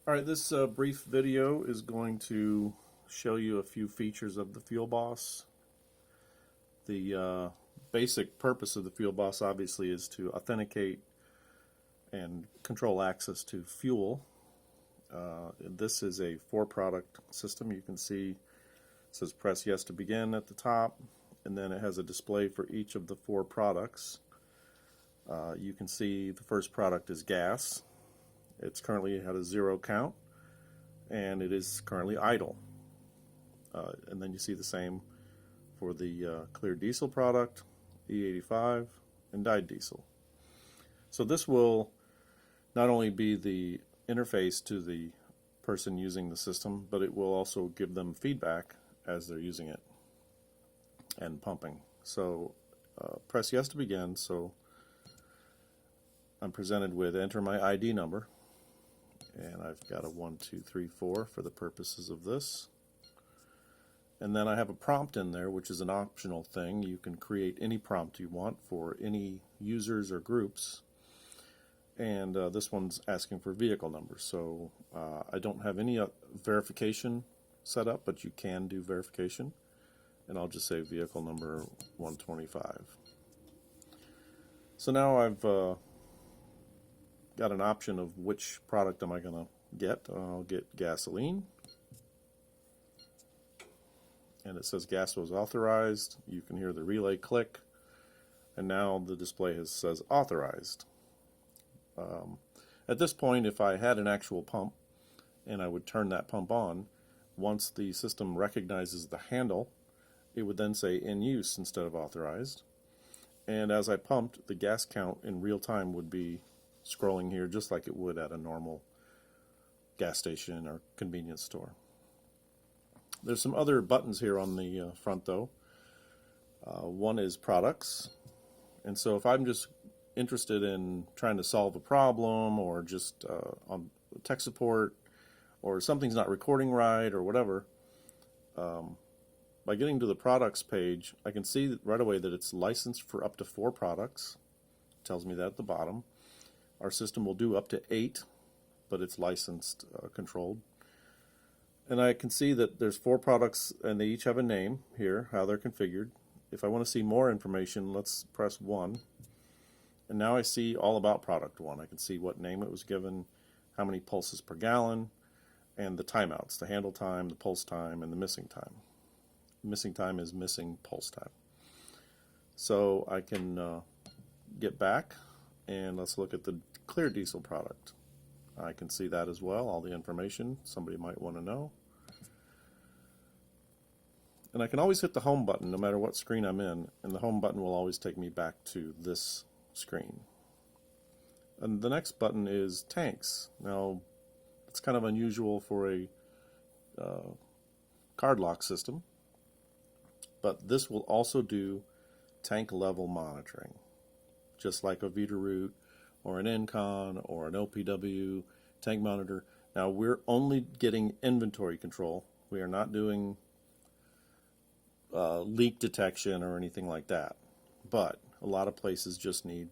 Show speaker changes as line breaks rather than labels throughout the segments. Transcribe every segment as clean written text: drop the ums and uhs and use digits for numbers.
Alright, this brief video is going to show you a few features of the Fuel Boss. The basic purpose of the Fuel Boss obviously is to authenticate and control access to fuel. This is a 4-product system. You can see it says press yes to begin at the top, and then it has a display for each of the 4 products. You can see the first product is gas. It's currently at a 0 count, and it is currently idle. And then you see the same for the clear diesel product, E85, and dyed diesel. So this will not only be the interface to the person using the system, but it will also give them feedback as they're using it and pumping. So press yes to begin. So I'm presented with enter my ID number, and I've got a 1, 2, 3, 4 for the purposes of this. And then I have a prompt in there, which is an optional thing. You can create any prompt you want for any users or groups. And this one's asking for vehicle number. So I don't have any verification set up, but you can do verification. And I'll just say vehicle number 125. So now I've got an option of which product am I going to get. I'll get gasoline. And it says gas was authorized. You can hear the relay click. And now the display says authorized. At this point, if I had an actual pump and I would turn that pump on, once the system recognizes the handle, it would then say in use instead of authorized. And as I pumped, the gas count in real time would be scrolling here just like it would at a normal gas station or convenience store. There's some other buttons here on the front though. One is products, and so if I'm just interested in trying to solve a problem or just on tech support or something's not recording right or whatever, by getting to the products page I can see right away that it's licensed for up to 4 products. It tells me that at the bottom. Our system will do up to 8, but it's licensed controlled. And I can see that there's 4 products and they each have a name here, how they're configured. If I want to see more information, let's press 1. And now I see all about product 1. I can see what name it was given, how many pulses per gallon, and the timeouts, the handle time, the pulse time, and the missing time. Missing time is missing pulse time. So I can get back and let's look at the clear diesel product. I can see that as well, all the information somebody might want to know. And I can always hit the home button no matter what screen I'm in, and the home button will always take me back to this screen. And the next button is tanks. Now, it's kind of unusual for a card lock system, but this will also do tank level monitoring, just like a Veeder-Root or an Encon or an OPW tank monitor. Now we're only getting inventory control. We are not doing leak detection or anything like that. But a lot of places just need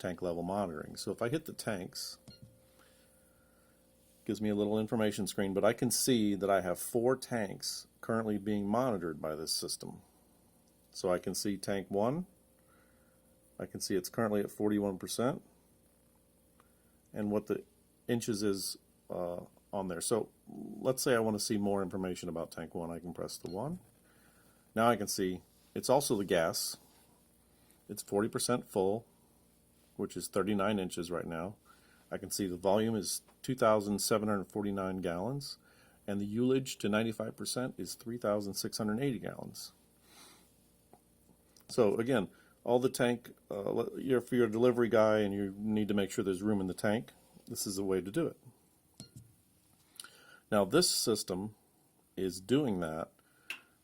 tank level monitoring. So if I hit the tanks, it gives me a little information screen, but I can see that I have 4 tanks currently being monitored by this system. So I can see tank 1. I can see it's currently at 41%. And what the inches is on there. So let's say I want to see more information about tank 1. I can press the 1. Now I can see it's also the gas. It's 40% full, which is 39 inches right now. I can see the volume is 2,749 gallons, and the ullage to 95% is 3,680 gallons. So again, all the tank, if you're a delivery guy and you need to make sure there's room in the tank, this is the way to do it. Now this system is doing that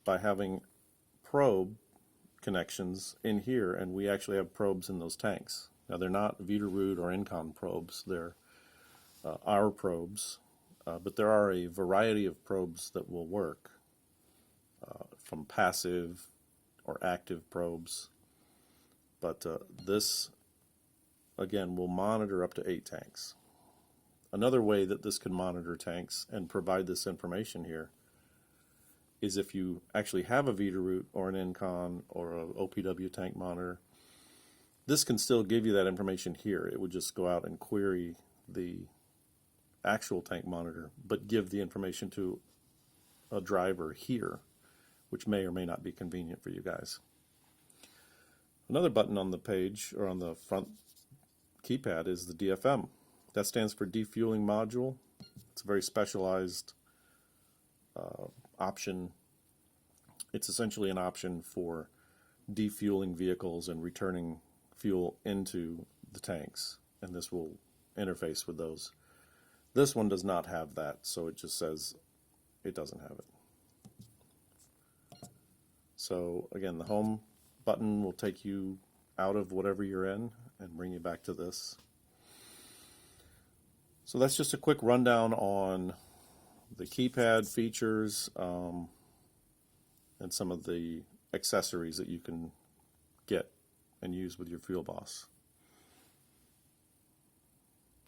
by having probe connections in here, and we actually have probes in those tanks. Now they're not Veeder-Root or Encon probes, they're our probes, but there are a variety of probes that will work, from passive or active probes. But this, again, will monitor up to 8 tanks. Another way that this can monitor tanks and provide this information here is if you actually have a Veeder-Root or an Incon or a OPW tank monitor, this can still give you that information here. It would just go out and query the actual tank monitor, but give the information to a driver here, which may or may not be convenient for you guys. Another button on the page, or on the front keypad, is the DFM. That stands for Defueling Module. It's a very specialized option. It's essentially an option for defueling vehicles and returning fuel into the tanks, and this will interface with those. This one does not have that, so it just says it doesn't have it. So again, the home button will take you out of whatever you're in and bring you back to this. So that's just a quick rundown on the keypad features and some of the accessories that you can get and use with your FuelBoss.